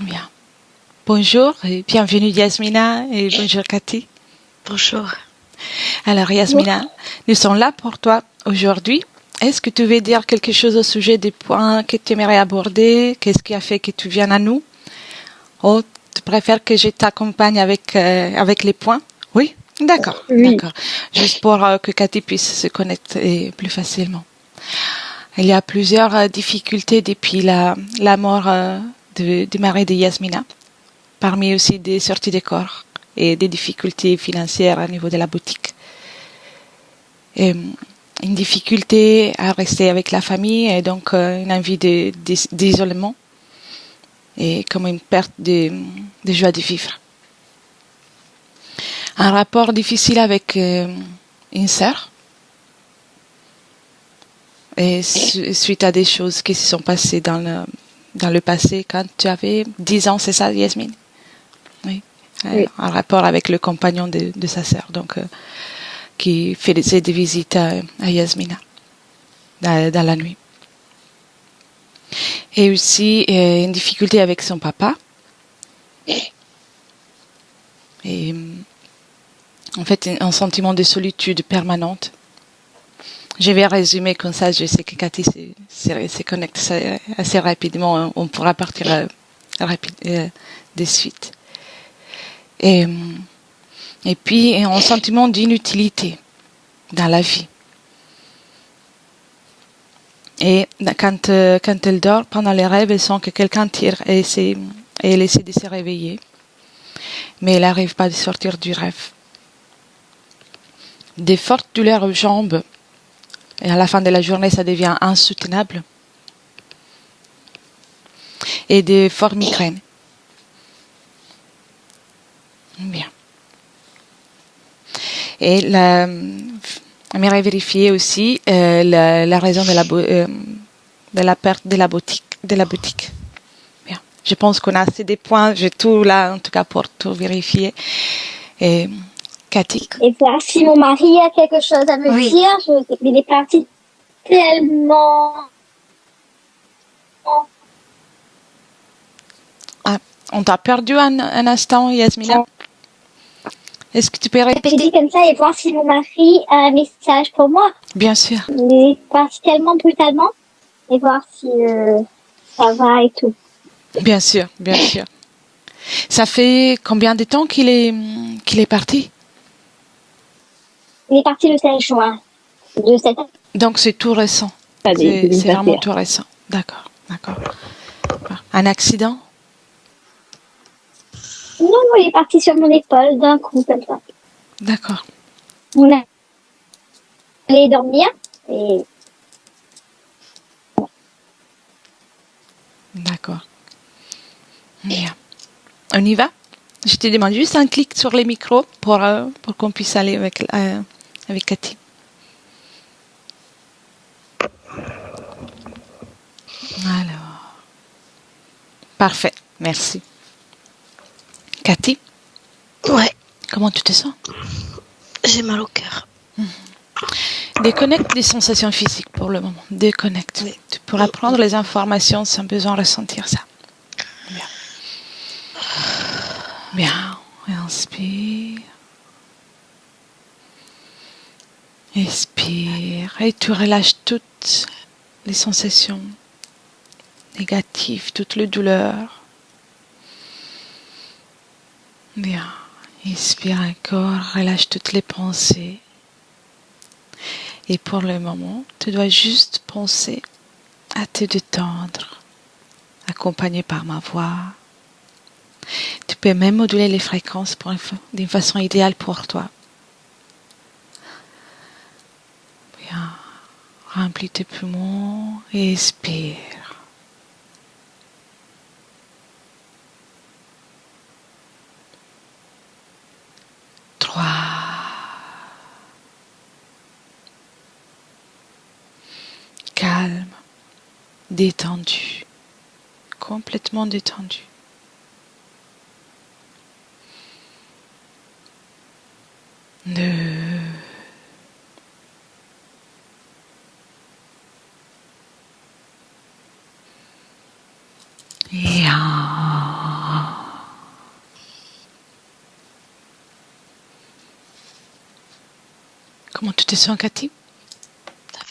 Bien. Bonjour et bienvenue Yasmina et bonjour Cathy. Bonjour. Alors Yasmina, nous sommes là pour toi aujourd'hui. Est-ce que tu veux dire quelque chose au sujet des points que tu aimerais aborder? Qu'est-ce qui a fait que tu viennes à nous? Oh, tu préfères que je t'accompagne avec les points? Oui? D'accord, Oui. d'accord. Juste pour que Cathy puisse se connecter plus facilement. Il y a plusieurs difficultés depuis la mort du mari de Yasmina, parmi aussi des sorties de corps et des difficultés financières au niveau de la boutique. Et une difficulté à rester avec la famille et donc une envie d'isolement et comme une perte de joie de vivre. Un rapport difficile avec une sœur et suite à des choses qui se sont passées dans le passé quand tu avais 10 ans, c'est ça Yasmine? Oui. Oui. Un rapport avec le compagnon de sa sœur, donc qui faisait des visites à Yasmina dans la nuit. Et aussi une difficulté avec son papa. Et en fait, un sentiment de solitude permanente. Je vais résumer comme ça, je sais que Cathy se connecte assez rapidement, on pourra partir de suite. Et puis, un sentiment d'inutilité dans la vie. Et quand elle dort, pendant les rêves, elle sent que quelqu'un tire et elle essaie de se réveiller. Mais elle n'arrive pas à sortir du rêve. Des fortes douleurs aux jambes. Et à la fin de la journée, ça devient insoutenable. Et des fortes migraines. Bien. Et j'aimerais vérifier aussi la raison de la perte de la boutique. Bien. Je pense qu'on a assez des points. J'ai tout là, en tout cas, pour tout vérifier. Et Cathy? Et voir si mon mari a quelque chose à me dire. Il est parti tellement... Ah, on t'a perdu un instant, Yasmina. Est-ce que tu peux répéter? J'ai dit comme ça et voir si mon mari a un message pour moi. Bien sûr. Il est parti tellement brutalement et voir si ça va et tout. Bien sûr, bien sûr. Ça fait combien de temps qu'il est parti? Il est parti le 16 juin de cette année. Donc c'est tout récent. C'est vraiment tout récent. D'accord, d'accord. Un accident? Non, il est parti sur mon épaule d'un coup comme ça. D'accord. On allait dormir et... D'accord. Bien. On y va? Je te demande juste un clic sur les micros pour qu'on puisse aller avec Cathy. Alors. Parfait. Merci. Cathy? Ouais. Comment tu te sens? J'ai mal au cœur. Déconnecte des sensations physiques pour le moment. Déconnecte. Oui. Tu pourras prendre les informations sans besoin de ressentir ça. Bien. Bien. Inspire. Expire. Et tu relâches toutes les sensations négatives, toutes les douleurs. Bien. Inspire encore. Relâche toutes les pensées. Et pour le moment, tu dois juste penser à te détendre, accompagné par ma voix. Tu peux même moduler les fréquences d'une façon idéale pour toi. Bien, remplis tes poumons et expire. Calme, détendu, complètement détendu. 2. Et 1. Comment tu te sens, Cathy? Ça va.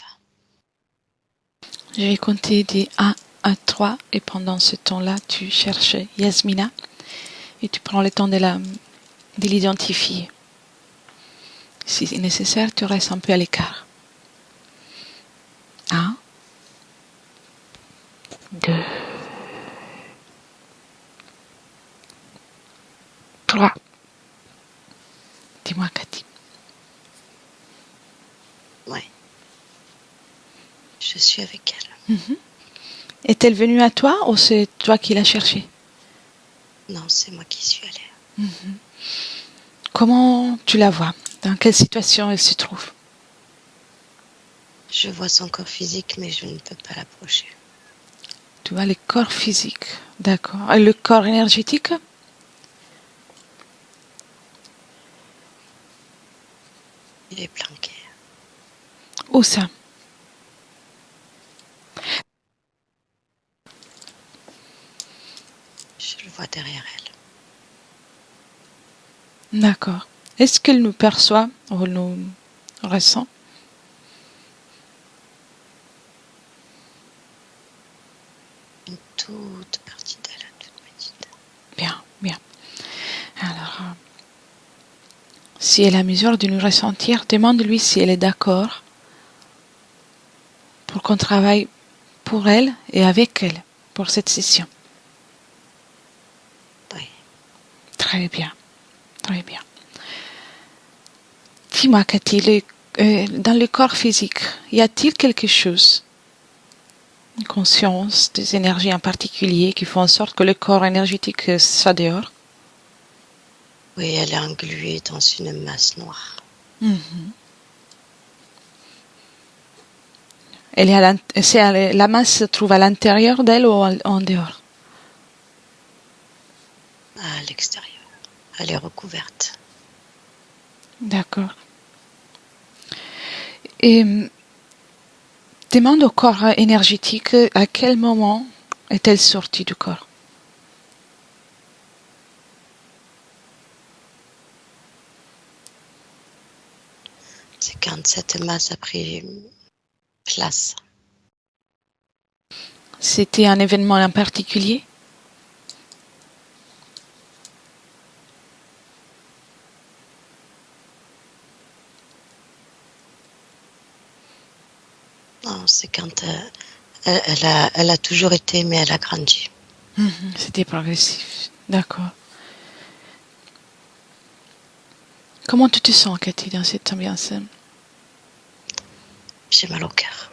Je vais compter de 1 à 3 et pendant ce temps-là, tu cherches Yasmina et tu prends le temps de l'identifier. Si c'est nécessaire, tu restes un peu à l'écart. 1, 2, 3. Dis-moi, Cathy. Ouais. Je suis avec elle. Est-elle venue à toi ou c'est toi qui l'as cherchée? Non, c'est moi qui suis allée. Comment tu la vois? Dans quelle situation elle se trouve? Je vois son corps physique, mais je ne peux pas l'approcher. Tu vois le corps physique, d'accord. Et le corps énergétique? Il est planqué. Où ça? Je le vois derrière elle. D'accord. Est-ce qu'elle nous perçoit ou nous ressent? Une toute partie d'elle, toute petite. Bien, bien. Alors, si elle est à mesure de nous ressentir, demande-lui si elle est d'accord pour qu'on travaille pour elle et avec elle pour cette session. Oui. Très bien, très bien. Dis-moi, Cathy, dans le corps physique, y a-t-il quelque chose, une conscience, des énergies en particulier qui font en sorte que le corps énergétique soit dehors? Oui, elle est engluée dans une masse noire. Elle est la masse se trouve à l'intérieur d'elle ou en dehors? À l'extérieur. Elle est recouverte. D'accord. Et demande au corps énergétique à quel moment est-elle sortie du corps? C'est quand cette masse a pris place. C'était un événement en particulier? Non, c'est quand elle a toujours été, mais elle a grandi. C'était progressif. D'accord. Comment tu te sens, Cathy, dans cette ambiance? J'ai mal au cœur.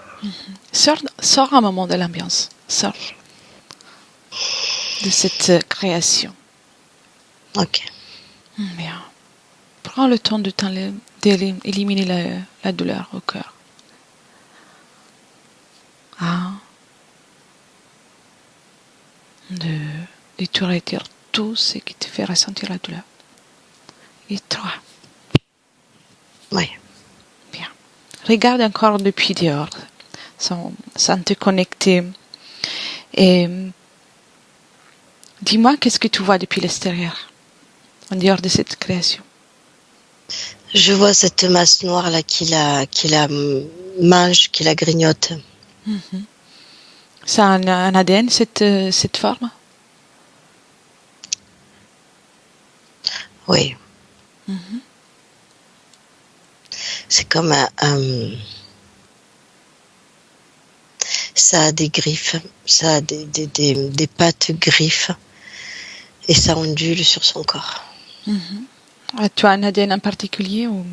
Sors un moment de l'ambiance. Sors de cette création. Ok. Bien. Prends le temps d'éliminer la douleur au cœur. 1, 2, et tu retires tout ce qui te fait ressentir la douleur. Et 3. Oui. Bien. Regarde encore depuis dehors, sans te connecter. Et dis-moi, qu'est-ce que tu vois depuis l'extérieur, en dehors de cette création? Je vois cette masse noire là qui la mange, qui la grignote. Ça a un ADN, cette forme? Oui. C'est comme ça a des griffes, ça a des pattes griffes et ça ondule sur son corps. Tu as un ADN en particulier ou...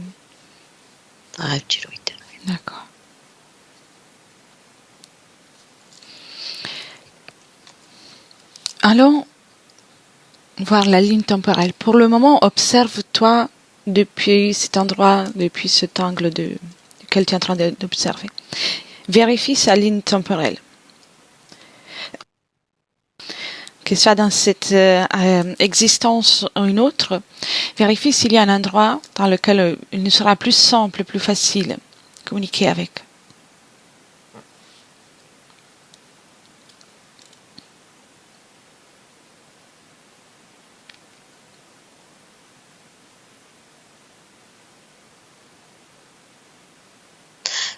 Un reptiloïde. D'accord. Allons voir la ligne temporelle. Pour le moment, observe-toi depuis cet endroit, depuis cet angle duquel tu es en train d'observer. Vérifie sa ligne temporelle. Que ce soit dans cette existence ou une autre, vérifie s'il y a un endroit dans lequel il nous sera plus simple, plus facile de communiquer avec.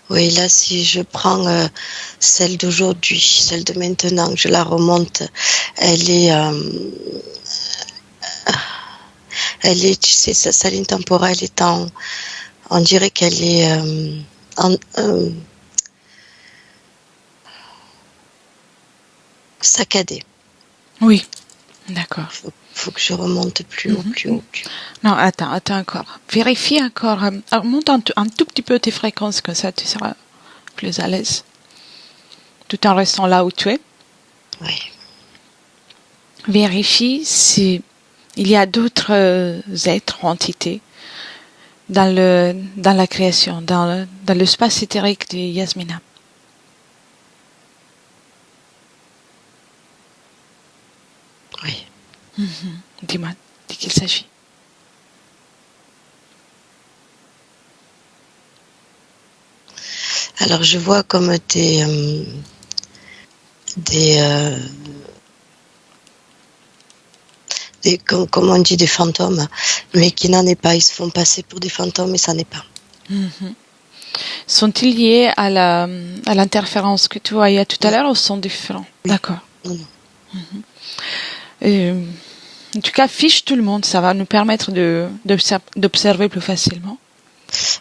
Oui, là, si je prends celle d'aujourd'hui, celle de maintenant, je la remonte, elle est, tu sais, sa ligne temporelle est on dirait qu'elle est en, saccadée. Oui, d'accord. Faut que je remonte plus haut, plus haut, plus haut. Non, attends encore. Vérifie encore. Monte un tout petit peu tes fréquences, comme ça tu seras plus à l'aise. Tout en restant là où tu es. Oui. Vérifie si il y a d'autres êtres, entités dans la création, dans l'espace éthérique de Yasmina. Oui. Dis-moi, de qui il s'agit. Alors je vois comme comme on dit, des fantômes, mais qui n'en est pas. Ils se font passer pour des fantômes, mais ça n'est pas. Sont-ils liés à l'interférence que tu voyais tout à l'heure ou sont différents? Oui. D'accord. Non. En tout cas, fiche tout le monde, ça va nous permettre d'observer plus facilement.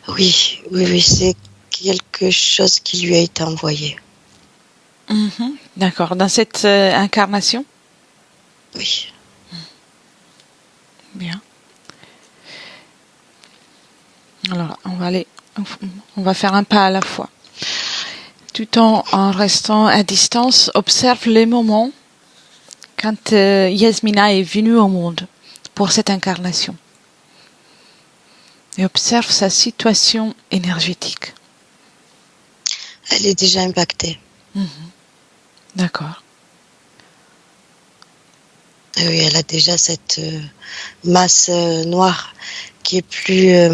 Oui, c'est quelque chose qui lui a été envoyé. D'accord. Dans cette incarnation? Oui. Bien. Alors, on va faire un pas à la fois. Tout en restant à distance, observe les moments quand Yasmina est venue au monde pour cette incarnation. Et observe sa situation énergétique. Elle est déjà impactée. D'accord. Oui, elle a déjà cette masse noire qui est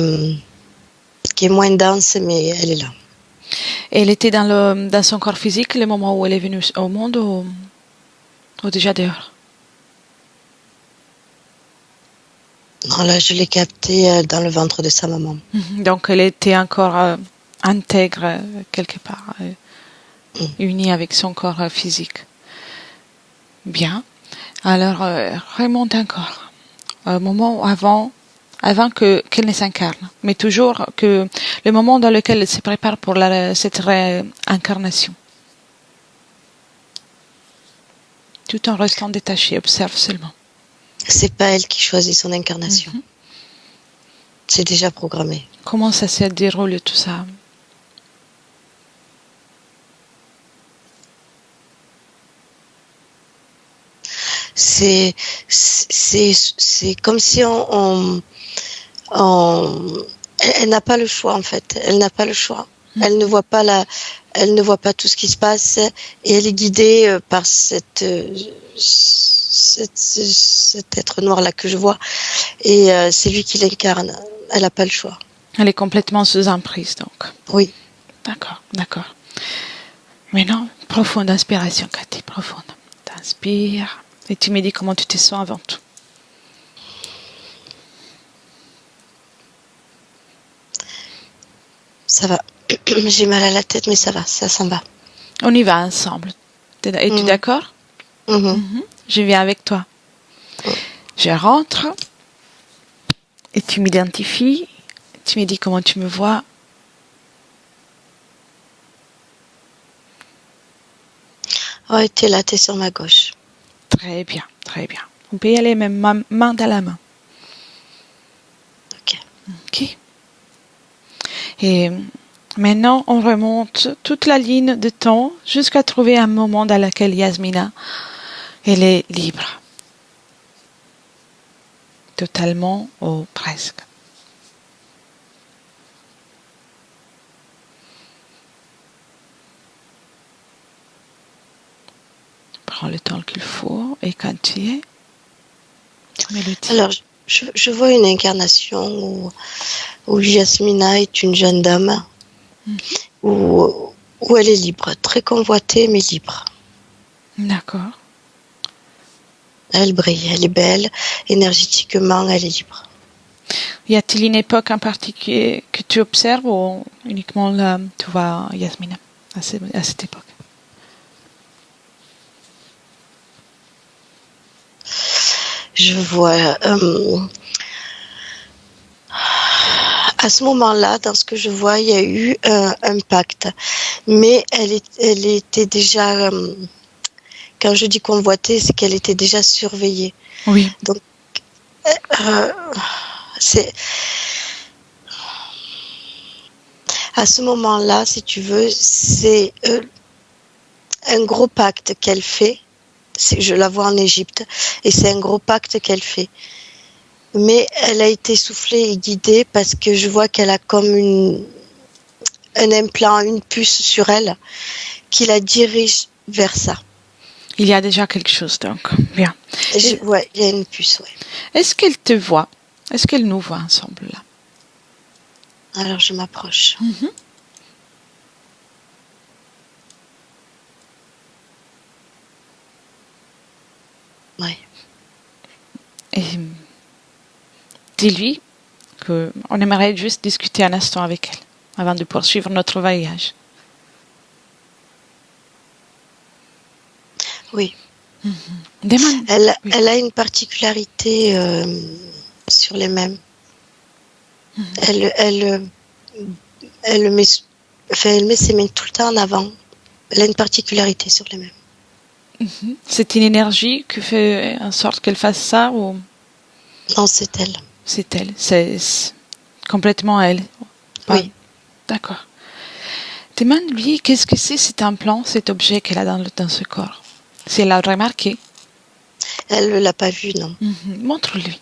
moins dense, mais elle est là. Et elle était dans son corps physique le moment où elle est venue au monde ou déjà dehors? Non, là, je l'ai captée dans le ventre de sa maman. Donc, elle était encore intègre quelque part, unie avec son corps physique. Bien. Alors, remonte encore. Au moment avant qu'elle ne s'incarne. Mais toujours que le moment dans lequel elle se prépare pour cette réincarnation. Tout en restant détachée, observe seulement. C'est pas elle qui choisit son incarnation. C'est déjà programmé. Comment ça se déroule tout ça? C'est comme si elle n'a pas le choix en fait. Elle n'a pas le choix. Elle ne voit pas tout ce qui se passe et elle est guidée par cet être noir là que je vois et c'est lui qui l'incarne. Elle n'a pas le choix. Elle est complètement sous emprise donc. Oui. D'accord. Maintenant, profonde inspiration, Cathy, profonde. T'inspires. Et tu me dis comment tu te sens avant tout. Ça va. J'ai mal à la tête, mais ça va, ça s'en va. On y va ensemble. Es-tu d'accord? Je viens avec toi. Je rentre. Et tu m'identifies. Tu me dis comment tu me vois. Oh, t'es là, t'es sur ma gauche. Très bien. On peut y aller même main dans la main. Ok. Et maintenant, on remonte toute la ligne de temps jusqu'à trouver un moment dans lequel Yasmina, elle est libre. Totalement ou presque. Prends le temps qu'il faut et quand tu y es, tu me le dis. Alors, je vois une incarnation où Yasmina est une jeune dame, où elle est libre, très convoitée mais libre. D'accord. Elle brille, elle est belle, énergétiquement, elle est libre. Y a-t-il une époque en particulier que tu observes ou uniquement là, tu vois Yasmina à cette époque? Je vois. À ce moment-là, dans ce que je vois, il y a eu un pacte. Mais elle était déjà, quand je dis convoitée, c'est qu'elle était déjà surveillée. Oui. Donc, euh, c'est, à ce moment-là, si tu veux, c'est un gros pacte qu'elle fait. Je la vois en Égypte, et c'est un gros pacte qu'elle fait. Mais elle a été soufflée et guidée parce que je vois qu'elle a comme un implant, une puce sur elle qui la dirige vers ça. Il y a déjà quelque chose, donc. Bien. Ouais, il y a une puce, ouais. Est-ce qu'elle te voit? Est-ce qu'elle nous voit ensemble, là? Alors, je m'approche. Ouais. Et dis-lui qu'on aimerait juste discuter un instant avec elle avant de poursuivre notre voyage. Oui. Demande. Oui. Elle a une particularité sur les mêmes. Elle met, enfin, elle met ses mains tout le temps en avant. Elle a une particularité sur les mêmes. C'est une énergie qui fait en sorte qu'elle fasse ça ou Non, c'est elle. c'est elle? C'est complètement elle. Oui. D'accord. Demande-lui qu'est-ce que c'est cet implant, cet objet qu'elle a dans ce corps. Si elle l'a remarqué. Elle ne l'a pas vu, non. Montre-lui.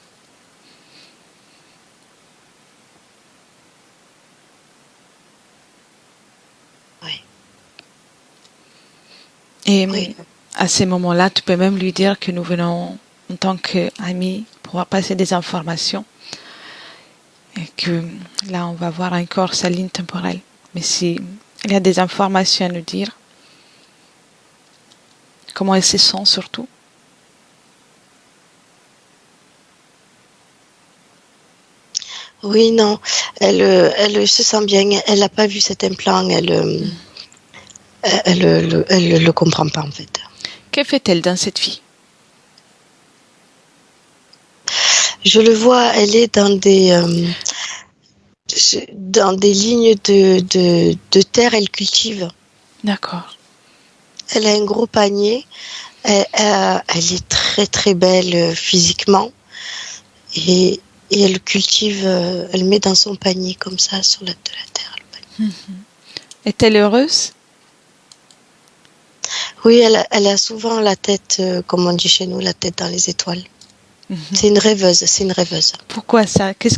Oui. Et Oui. à ces moments-là, tu peux même lui dire que nous venons en tant qu'amis pour passer des informations. Et que là, on va voir encore sa ligne temporelle. Mais si il y a des informations à nous dire, comment elle se sent surtout. Oui, non. Elle se sent bien. Elle n'a pas vu cet implant. Elle le comprend pas, en fait. Que fait-elle dans cette vie? Je le vois, elle est dans des lignes de terre, elle cultive. D'accord. Elle a un gros panier. Elle est très très belle physiquement. Et elle cultive, elle met dans son panier comme ça sur de la terre. Est-elle heureuse? Oui, elle a souvent la tête, comme on dit chez nous, la tête dans les étoiles. C'est une rêveuse, c'est une rêveuse. Pourquoi ça? Qu'est-ce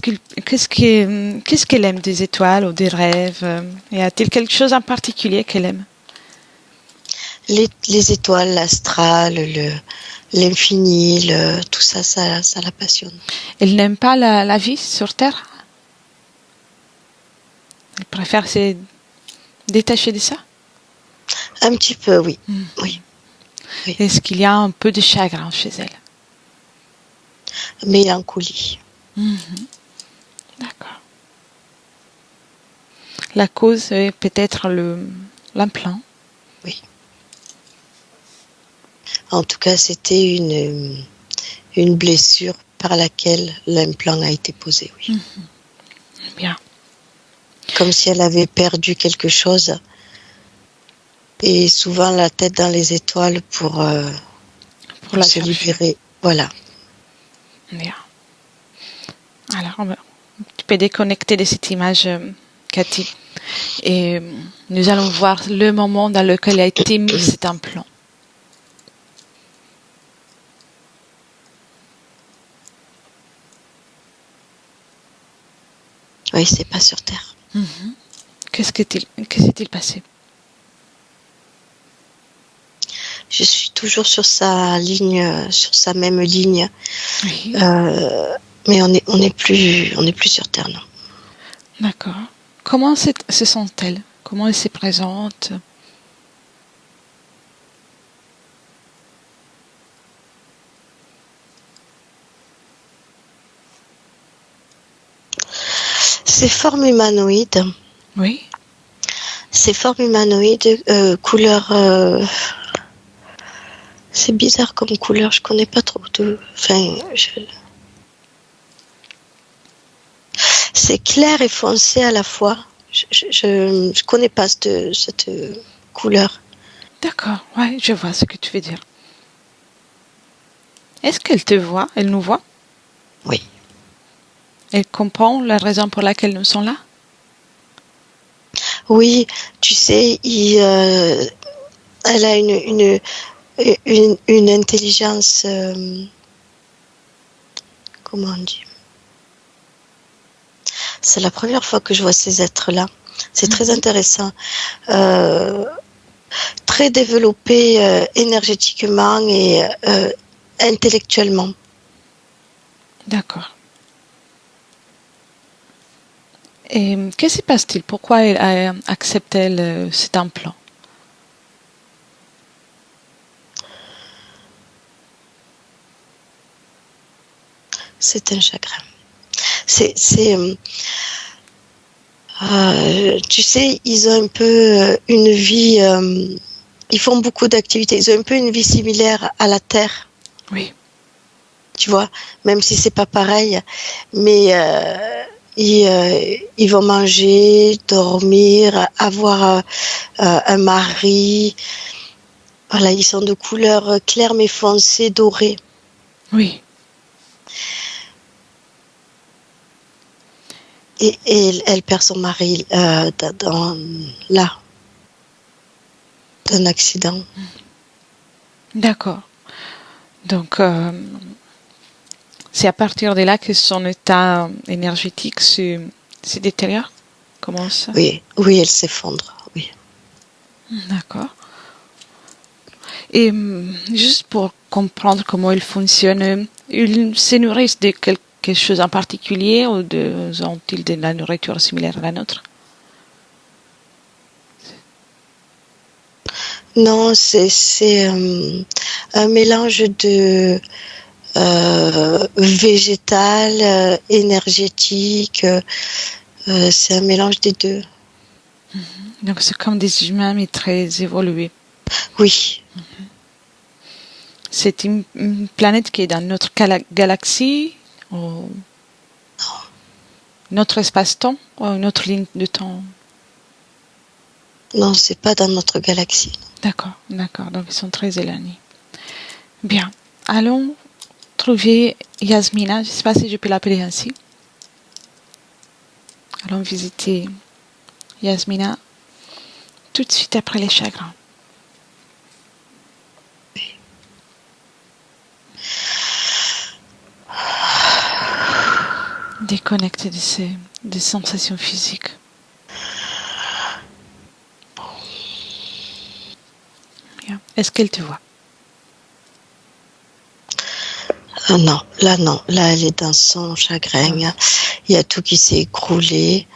qu'elle aime des étoiles ou des rêves? Y a-t-il quelque chose en particulier qu'elle aime? Les étoiles, l'astral, l'infini, tout ça, ça la passionne. Elle n'aime pas la vie sur Terre? Elle préfère se détacher de ça? Un petit peu, oui. Oui. Est-ce qu'il y a un peu de chagrin chez elle? Mélancolie. D'accord. La cause est peut-être l'implant. Oui. En tout cas, c'était une blessure par laquelle l'implant a été posé, oui. Bien. Comme si elle avait perdu quelque chose. Et souvent la tête dans les étoiles pour la se chercher. libérer. Voilà. Bien. Alors, tu peux déconnecter de cette image, Cathy. Et nous allons voir le moment dans lequel a été mis cet implant. Oui, c'est pas sur Terre. Que s'est-il passé? Je suis toujours sur sa ligne, sur sa même ligne. Oui. Mais on n'est plus sur Terre, non. D'accord. Comment se sent-elle? Comment elle se présente? C'est forme humanoïde. Oui. C'est forme humanoïde, couleur. C'est bizarre comme couleur, je connais pas trop de. Enfin, c'est clair et foncé à la fois. Je connais pas cette couleur. D'accord, ouais, je vois ce que tu veux dire. Est-ce qu'elle te voit? Elle nous voit? Oui. Elle comprend la raison pour laquelle nous sommes là? Oui, tu sais, elle a une intelligence. Comment on dit? C'est la première fois que je vois ces êtres-là. C'est très intéressant. Très développé énergétiquement et intellectuellement. D'accord. Et que se passe-t-il? Pourquoi accepte-t-elle cet implant? C'est un chagrin. Tu sais, ils ont un peu une vie. Ils font beaucoup d'activités. Ils ont un peu une vie similaire à la Terre. Oui. Tu vois, même si c'est pas pareil, mais ils vont manger, dormir, avoir un mari. Voilà, ils sont de couleur claire mais foncée, dorée. Oui. Et elle perd son mari là, d'un accident. D'accord. Donc, c'est à partir de là que son état énergétique se détériore? Comment ça? Oui, elle s'effondre. Oui. D'accord. Et juste pour comprendre comment il fonctionne, ils se nourrissent de quelque chose en particulier ou ont-ils de la nourriture similaire à la nôtre? Non, c'est un mélange de végétal, énergétique. C'est un mélange des deux. Donc c'est comme des humains mais très évolués. Oui. C'est une planète qui est dans notre galaxie ou notre espace-temps ou une autre ligne de temps? Non, c'est pas dans notre galaxie. D'accord. Donc ils sont très éloignés. Bien. Allons trouver Yasmina. Je ne sais pas si je peux l'appeler ainsi. Allons visiter Yasmina tout de suite après les chagrins. Déconnecter des sensations physiques. Bien. Est-ce qu'elle te voit? Non. Là, elle est dans son chagrin. Il y a tout qui s'est écroulé.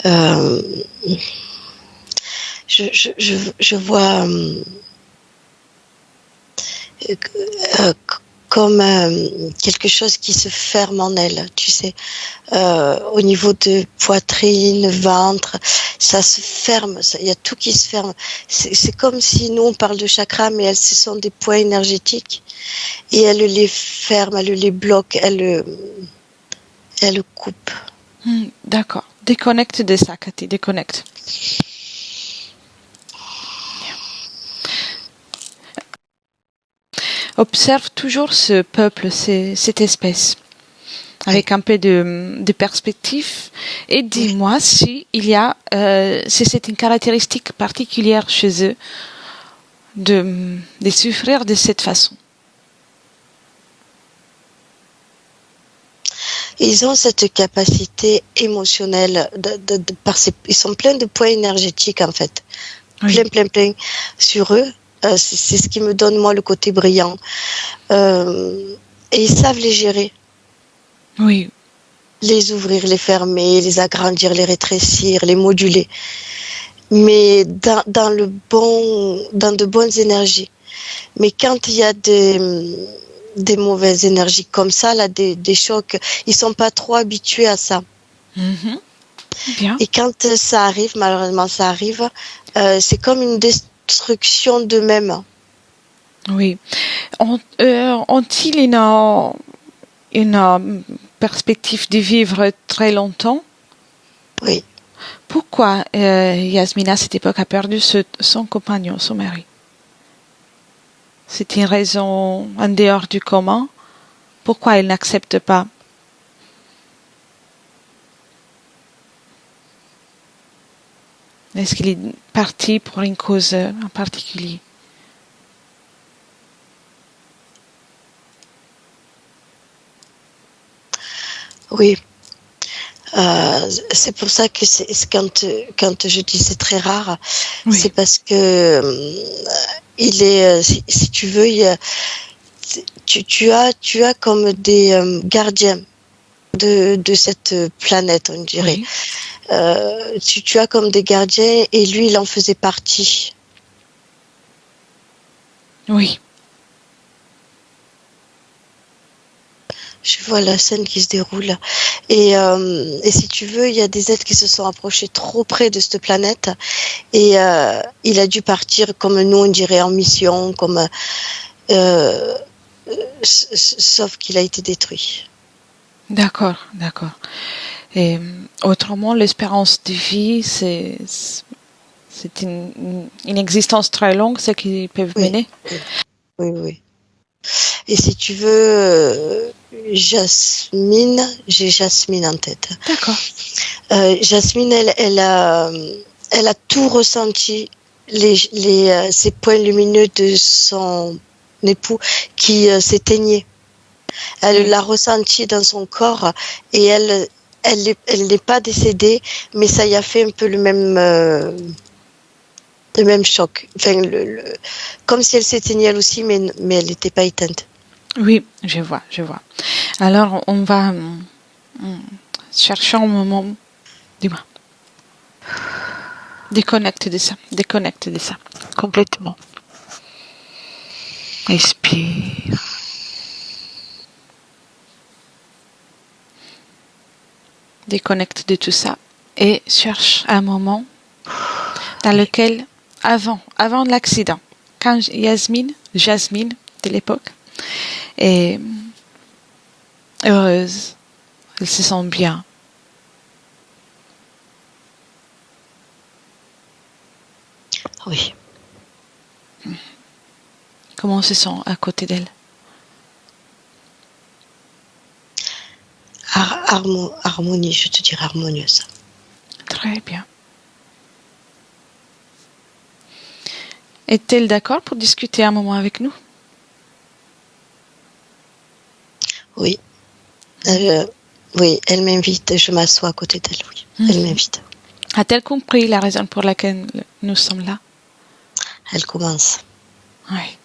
Je vois comme quelque chose qui se ferme en elle, tu sais, au niveau de poitrine, ventre, ça se ferme, il y a tout qui se ferme. C'est comme si nous on parle de chakras, mais elles, ce sont des points énergétiques et elle les ferme, elle les bloque, elle coupe. D'accord. Déconnecte de ça, Cathy, déconnecte. Observe toujours ce peuple, cette espèce, avec un peu de perspective, et dis-moi si c'est une caractéristique particulière chez eux de souffrir de cette façon. Ils ont cette capacité émotionnelle, ils sont pleins de points énergétiques en fait, oui. plein sur eux. C'est ce qui me donne moi le côté brillant. Et ils savent les gérer. Oui. Les ouvrir, les fermer, les agrandir, les rétrécir, les moduler. Mais dans de bonnes énergies. Mais quand il y a des mauvaises énergies comme ça, là, des chocs, ils sont pas trop habitués à ça. Mm-hmm. Bien. Et quand ça arrive, malheureusement ça arrive, c'est comme une destruction d'eux-mêmes. Oui. Ont-ils une perspective de vivre très longtemps? Oui. Pourquoi Yasmina, à cette époque, a perdu son compagnon, son mari? C'est une raison en dehors du commun? Pourquoi elle n'accepte pas? Est-ce qu'il est parti pour une cause en particulier? Oui. C'est pour ça que quand je dis c'est très rare, Oui. c'est parce que il est, si tu veux, tu as comme des gardiens de cette planète, on dirait. Oui. Tu as comme des gardiens et lui, il en faisait partie. Oui. Je vois la scène qui se déroule. Et si tu veux, il y a des êtres qui se sont approchés trop près de cette planète. Et il a dû partir, comme nous, on dirait, en mission, comme, sauf qu'il a été détruit. D'accord, d'accord. Et autrement, l'espérance de vie, c'est une existence très longue, ce qu'ils peuvent mener. Oui. Et si tu veux, Jasmine, j'ai Jasmine en tête. D'accord. Jasmine, elle a tout ressenti, ces points lumineux de son époux qui s'éteignaient. Elle l'a ressenti dans son corps et elle n'est pas décédée, mais ça y a fait un peu le même choc. Enfin, comme si elle s'éteignait elle aussi, mais elle n'était pas éteinte. Oui, je vois. Alors, on va chercher un moment. Dis-moi. Déconnecte de ça. Complètement. Expire. Déconnecte de tout ça. Et cherche un moment dans lequel, avant l'accident, quand Jasmine de l'époque, est heureuse, elle se sent bien. Oui. Comment on se sent à côté d'elle? Harmonie, je te dirais harmonieuse. Très bien. Est-elle d'accord pour discuter un moment avec nous? Oui. Oui, elle m'invite, je m'assois à côté d'elle, oui. Elle m'invite. A-t-elle compris la raison pour laquelle nous sommes là? Elle commence. Oui.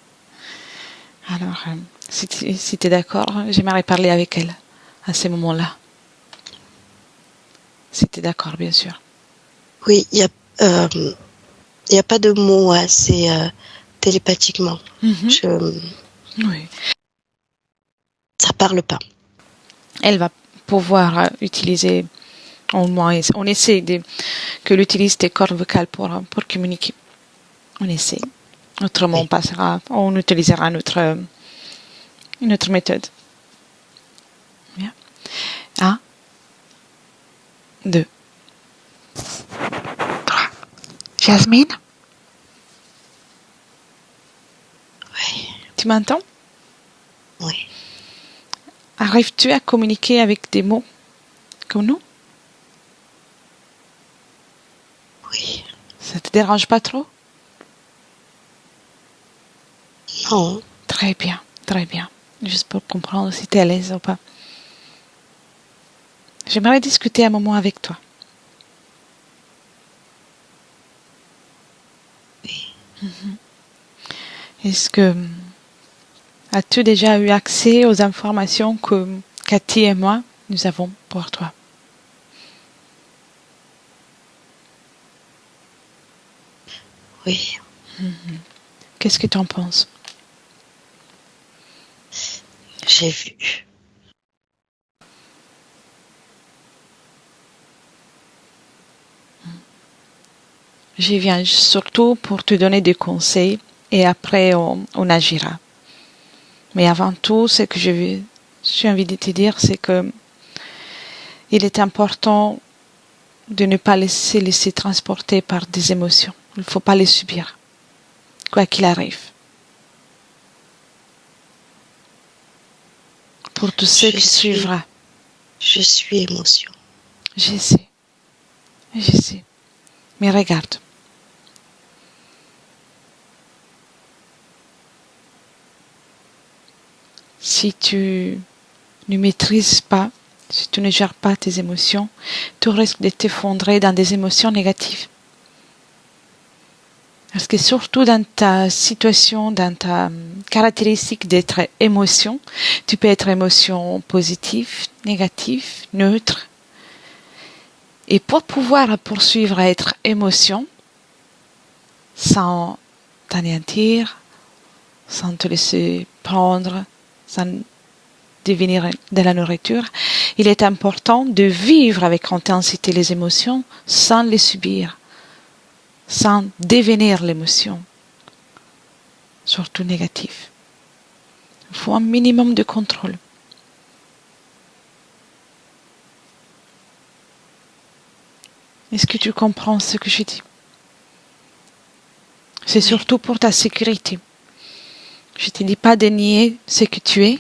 Alors, si tu es d'accord, j'aimerais parler avec elle à ce moment-là. Si tu es d'accord, bien sûr. Oui, il y a pas de mots, hein, c'est télépathiquement. Oui. Ça parle pas. Elle va pouvoir utiliser, au moins, on essaie qu'elle utilise des cordes vocales pour communiquer. On essaie. Autrement, Oui. on utilisera une autre méthode. Bien. 1, 2, 3. Jasmine? Oui. Tu m'entends? Oui. Arrives-tu à communiquer avec des mots comme nous? Oui. Ça te dérange pas trop? Non. Très bien, très bien. Juste pour comprendre si tu es à l'aise ou pas. J'aimerais discuter un moment avec toi. Oui. Est-ce que as-tu déjà eu accès aux informations que Cathy et moi, nous avons pour toi? Oui. Qu'est-ce que tu en penses? J'ai vu. J'y viens surtout pour te donner des conseils et après on agira. Mais avant tout, ce que j'ai envie de te dire, c'est que il est important de ne pas laisser transporter par des émotions. Il ne faut pas les subir, quoi qu'il arrive. Pour tout ce qui suivra. Je suis émotion. Je sais. Mais regarde. Si tu ne maîtrises pas, si tu ne gères pas tes émotions, tu risques de t'effondrer dans des émotions négatives. Parce que surtout dans ta situation, dans ta caractéristique d'être émotion, tu peux être émotion positive, négative, neutre. Et pour pouvoir poursuivre à être émotion, sans t'anéantir, sans te laisser prendre, sans devenir de la nourriture, il est important de vivre avec intensité les émotions sans les subir, sans devenir l'émotion, surtout négative. Il faut un minimum de contrôle. Est-ce que tu comprends ce que je dis? C'est surtout pour ta sécurité. Je ne te dis pas de nier ce que tu es,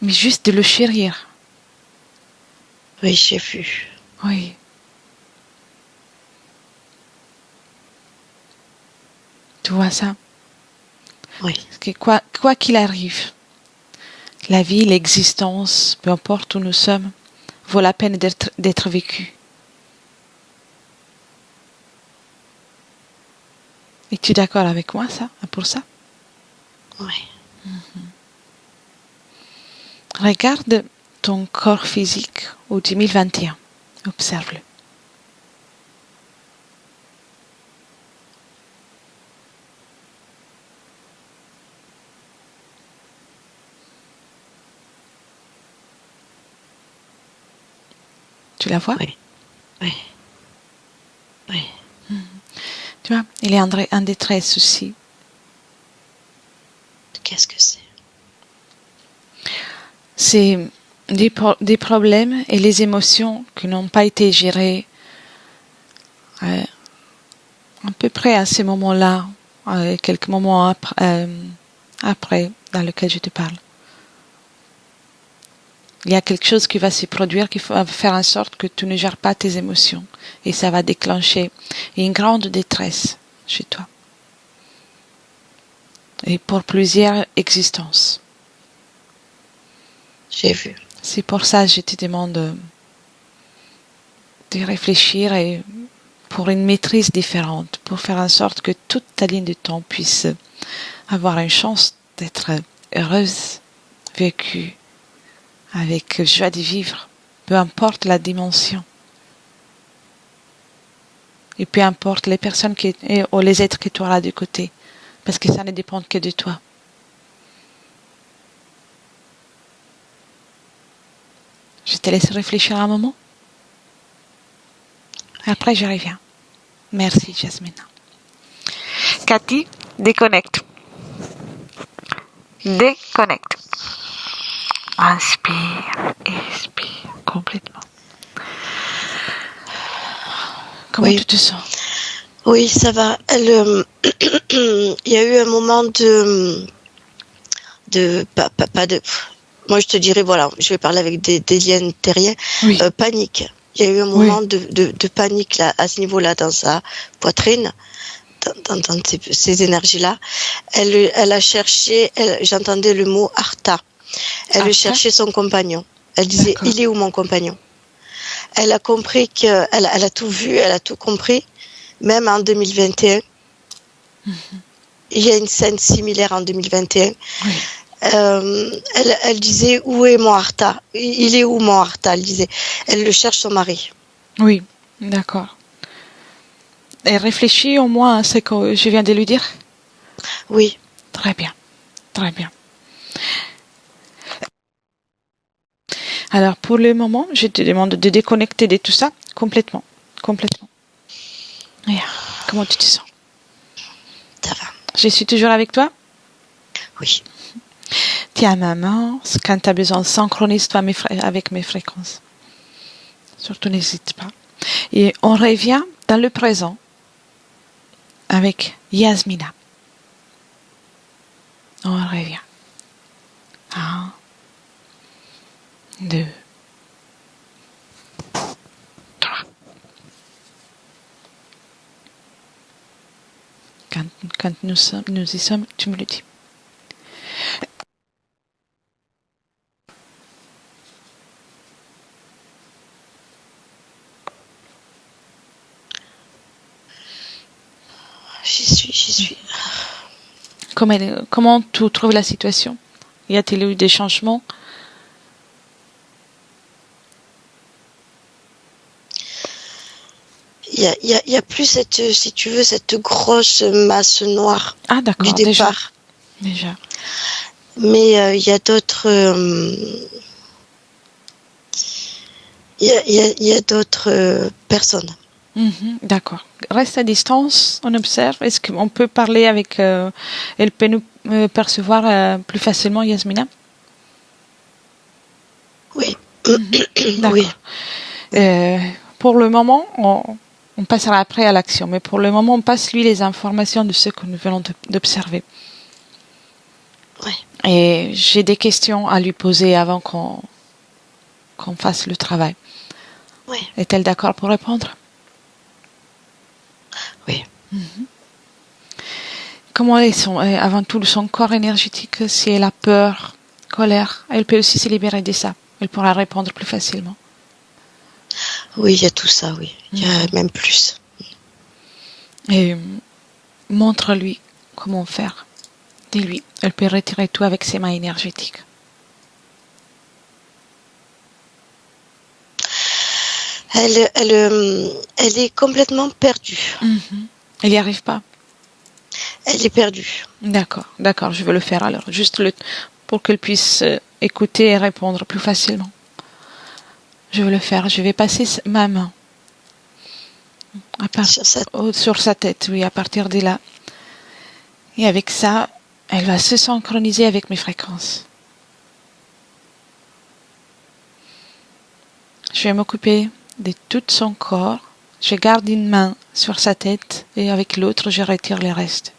mais juste de le chérir. Oui, j'ai vu. Oui. Tu vois ça? Oui. Parce que quoi qu'il arrive, la vie, l'existence, peu importe où nous sommes, vaut la peine d'être vécue. Es-tu d'accord avec moi pour ça? Oui. Regarde ton corps physique au 2021. Observe-le. Tu la vois? Oui. Oui. Oui. Tu vois, il est en détresse aussi. Qu'est-ce que c'est? C'est des problèmes et les émotions qui n'ont pas été gérées à peu près à ces moments-là, quelques moments après dans lequel je te parle. Il y a quelque chose qui va se produire qui va faire en sorte que tu ne gères pas tes émotions et ça va déclencher une grande détresse chez toi et pour plusieurs existences. J'ai vu. C'est pour ça que je te demande de réfléchir et pour une maîtrise différente, pour faire en sorte que toute ta ligne de temps puisse avoir une chance d'être heureuse, vécue, avec joie de vivre, peu importe la dimension. Et peu importe les personnes ou les êtres que tu auras de côté, parce que ça ne dépend que de toi. Je te laisse réfléchir un moment. Après, je reviens. Merci, Jasmine. Cathy, déconnecte. Déconnecte. Inspire, expire complètement. Comment tu te sens? Oui, ça va. Il y a eu un moment pas de. Moi, je te dirais, voilà, je vais parler avec des liens terriens. Oui. Panique. Il y a eu un moment de panique là, à ce niveau-là, dans sa poitrine, dans ces énergies-là. Elle a cherché, j'entendais le mot Arta. Elle cherchait son compagnon. Elle disait, il est où mon compagnon? Elle a compris elle a tout vu, elle a tout compris. Même en 2021, il y a une scène similaire en 2021. Oui. Elle disait, où est mon Arta? Il est où mon Arta? Elle disait, elle le cherche son mari. Oui, d'accord. Et réfléchis au moins à ce que je viens de lui dire? Oui. Très bien, très bien. Alors, pour le moment, je te demande de déconnecter de tout ça complètement. Et, comment tu te sens? Ça va. Je suis toujours avec toi? Oui. Tiens ma main, quand tu as besoin, synchronise-toi avec mes fréquences. Surtout n'hésite pas. Et on revient dans le présent avec Yasmina. On revient. 1, 2, 3. Quand nous y sommes, tu me le dis. J'y suis. Comment tu trouves la situation? Y a-t-il eu des changements? Il y a plus cette, si tu veux, cette grosse masse noire Ah d'accord, du départ. Déjà. Mais il y a d'autres... Il y a d'autres personnes. D'accord. Reste à distance, on observe. Est-ce qu'on peut parler avec... elle peut nous percevoir plus facilement, Yasmina? Oui. D'accord. Oui. Pour le moment, on passera après à l'action, mais pour le moment, on passe lui les informations de ce que nous venons d'observer. Oui. Et j'ai des questions à lui poser avant qu'on fasse le travail. Oui. Est-elle d'accord pour répondre? Oui. Comment est avant tout son corps énergétique? Si elle a peur, colère, elle peut aussi se libérer de ça. Elle pourra répondre plus facilement. Oui, il y a tout ça, oui. Il y a même plus. Et montre-lui comment faire. Dis-lui, elle peut retirer tout avec ses mains énergétiques. Elle est complètement perdue. Elle n'y arrive pas? Elle est perdue. D'accord, je vais le faire alors. Juste pour qu'elle puisse écouter et répondre plus facilement. Je vais le faire. Je vais passer ma main sur sa tête, oui, à partir de là. Et avec ça, elle va se synchroniser avec mes fréquences. Je vais m'occuper de tout son corps. Je garde une main sur sa tête et avec l'autre, je retire les restes.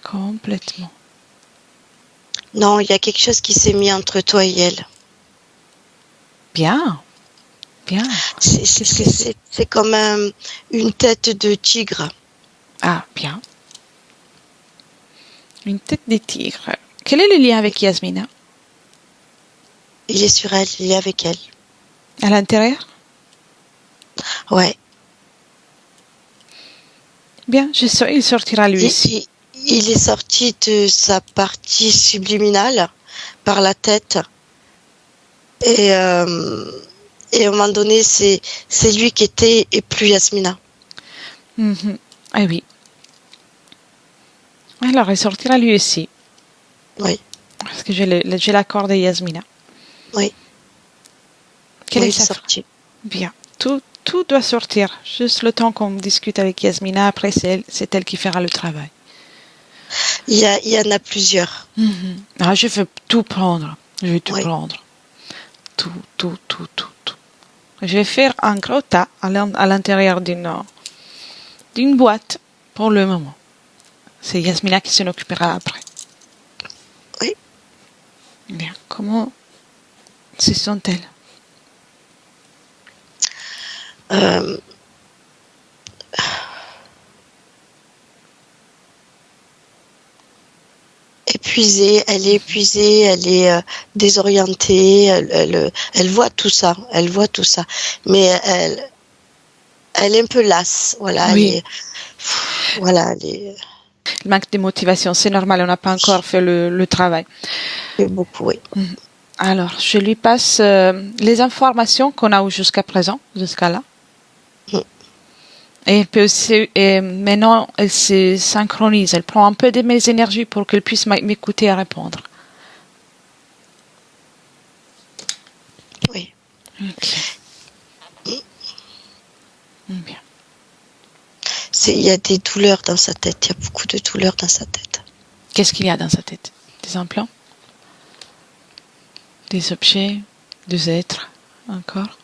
Complètement. Non, il y a quelque chose qui s'est mis entre toi et elle. Bien. C'est comme une tête de tigre. Ah, bien. Une tête de tigre. Quel est le lien avec Yasmina? Il est sur elle, il est avec elle. À l'intérieur? Ouais. Bien, il sortira lui aussi. Il est sorti de sa partie subliminale par la tête. Et à un moment donné, c'est lui qui était et plus Yasmina. Ah oui. Alors, il sortira lui aussi. Oui. Parce que j'ai l'accord de Yasmina. Oui. Quelle est sa sortie. Bien. Tout doit sortir. Juste le temps qu'on discute avec Yasmina. Après, c'est elle qui fera le travail. Il y en a plusieurs. Ah, je veux tout prendre. Je vais tout prendre. Tout. Je vais faire un gros tas à l'intérieur d'une boîte pour le moment. C'est Yasmina qui s'en occupera après. Oui. Bien. Comment se sent-elle? Épuisée, elle est désorientée, elle voit tout ça, mais elle est un peu lasse, voilà. Oui. Elle est. Le manque de motivation, c'est normal, on n'a pas encore fait le travail. C'est beaucoup, oui. Alors, je lui passe les informations qu'on a eues jusqu'à présent, jusqu'à là. Et elle peut aussi, maintenant, elle se synchronise. Elle prend un peu de mes énergies pour qu'elle puisse m'écouter et répondre. Oui. Okay. Bien. Il y a des douleurs dans sa tête. Il y a beaucoup de douleurs dans sa tête. Qu'est-ce qu'il y a dans sa tête? Des implants? Des objets? Des êtres? Encore?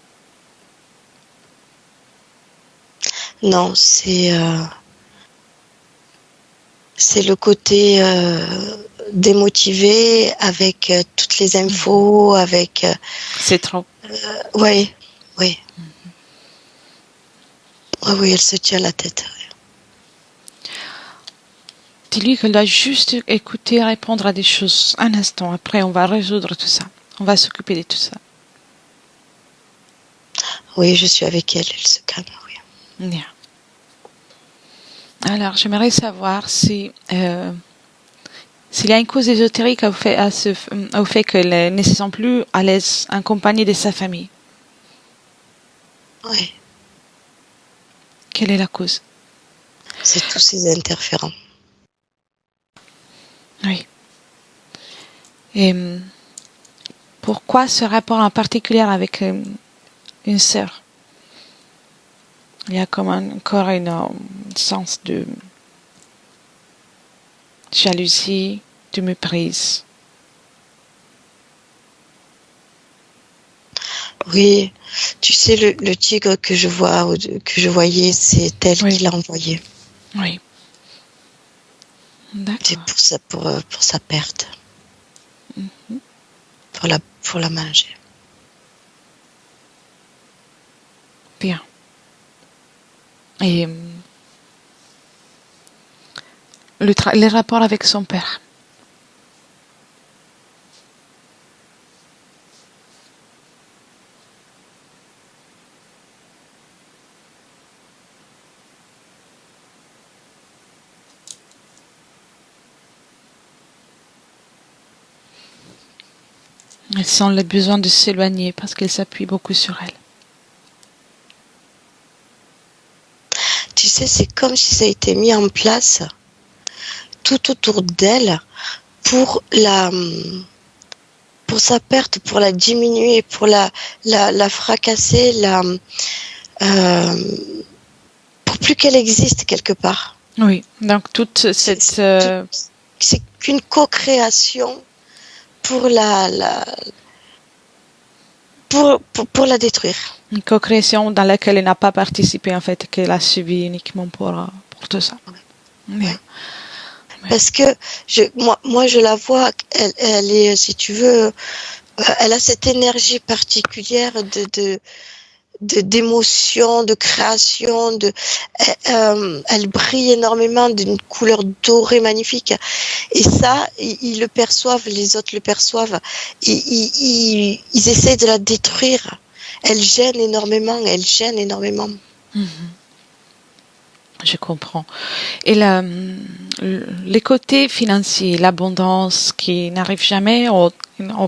Non, c'est le côté démotivé avec toutes les infos, avec... C'est trop. Oui, oui. Oui, elle se tient la tête. Dis-lui qu'elle doit juste écouter, répondre à des choses un instant. Après, on va résoudre tout ça. On va s'occuper de tout ça. Oui, je suis avec elle. Elle se calme, oui. Bien. Alors, j'aimerais savoir s'il y a une cause ésotérique au fait qu'elle ne se sent plus à l'aise accompagnée de sa famille. Oui. Quelle est la cause? C'est tous ces interférents. Oui. Et pourquoi ce rapport en particulier avec une sœur? Il y a comme encore un sens de jalousie, de méprise. Oui, tu sais, le tigre que je voyais, c'est elle qui l'a envoyé. Oui. D'accord. C'est pour sa perte. Pour la manger. Bien. Et les rapports avec son père. Elle sent le besoin de s'éloigner parce qu'elle s'appuie beaucoup sur elle. Tu sais, c'est comme si ça a été mis en place tout autour d'elle pour sa perte, pour la diminuer, pour la fracasser, pour plus qu'elle existe quelque part. Oui, donc toute cette... C'est qu'une co-création pour pour la détruire. Une co-création dans laquelle elle n'a pas participé, en fait, qu'elle a subi uniquement pour tout ça. Ouais. Parce que moi je la vois, elle est, si tu veux, elle a cette énergie particulière d'émotion, de création, elle brille énormément d'une couleur dorée magnifique. Et ça, ils le perçoivent, les autres le perçoivent. Ils essaient de la détruire. Elle gêne énormément. Je comprends. Et les côtés financiers, l'abondance qui n'arrive jamais, au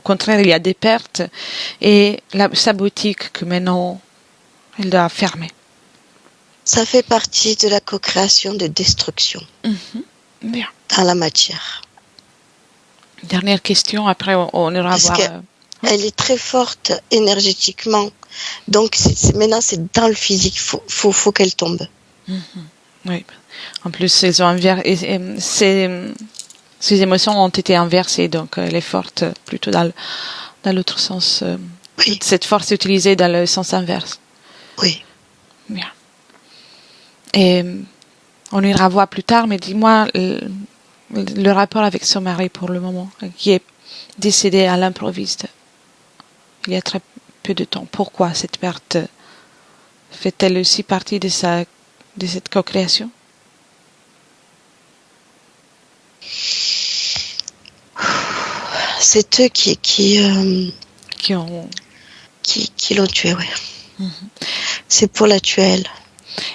contraire, il y a des pertes. Et sa boutique que maintenant, elle doit fermer. Ça fait partie de la co-création de destruction. Bien. Dans la matière. Dernière question, après on ira voir. Elle est très forte énergétiquement. Donc maintenant c'est dans le physique. Faut qu'elle tombe. Oui. En plus, ses émotions ont été inversées, donc elle est forte plutôt dans l'autre sens. Oui. Cette force est utilisée dans le sens inverse. Oui. Bien. Et on ira voir plus tard, mais dis-moi le rapport avec son mari pour le moment, qui est décédé à l'improviste il y a très peu de temps. Pourquoi cette perte fait-elle aussi partie de cette co-création? C'est eux qui l'ont tué, ouais. C'est pour la tuer elle.